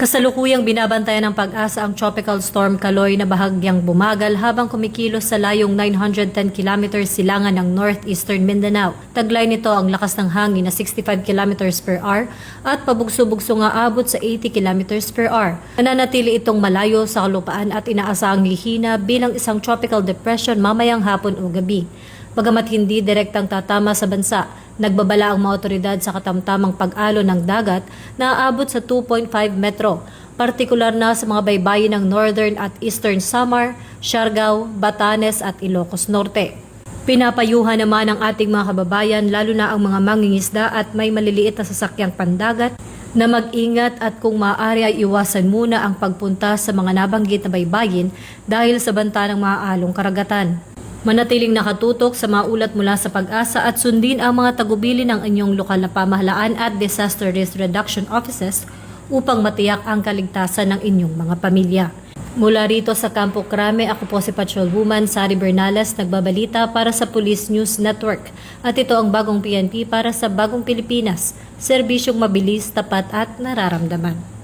Kasalukuyang binabantayan ng Pag-asa ang Tropical Storm Kaloy na bahagyang bumagal habang kumikilos sa layong 910 km silangan ng northeastern Mindanao. Taglay nito ang lakas ng hangin na 65 km per hour at pabugso-bugso nga abot sa 80 km per hour. Nananatili itong malayo sa kalupaan at inaasahang lihina bilang isang tropical depression mamayang hapon o gabi. Bagamat hindi direktang tatama sa bansa, nagbabala ang mga otoridad sa katamtamang pag-alon ng dagat na aabot sa 2.5 metro, partikular na sa mga baybayin ng Northern at Eastern Samar, Siargao, Batanes at Ilocos Norte. Pinapayuhan naman ang ating mga kababayan, lalo na ang mga mangingisda at may maliliit na sasakyang pandagat, na mag-ingat at kung maaari ay iwasan muna ang pagpunta sa mga nabanggit na baybayin dahil sa banta ng mga along karagatan. Manatiling nakatutok sa mga ulat mula sa Pag-asa at sundin ang mga tagubilin ng inyong lokal na pamahalaan at disaster risk reduction offices upang matiyak ang kaligtasan ng inyong mga pamilya. Mula rito sa Campo Crame, ako po si Patrolwoman Sari Bernales, nagbabalita para sa Police News Network. At ito ang bagong PNP para sa bagong Pilipinas, serbisyong mabilis, tapat at nararamdaman.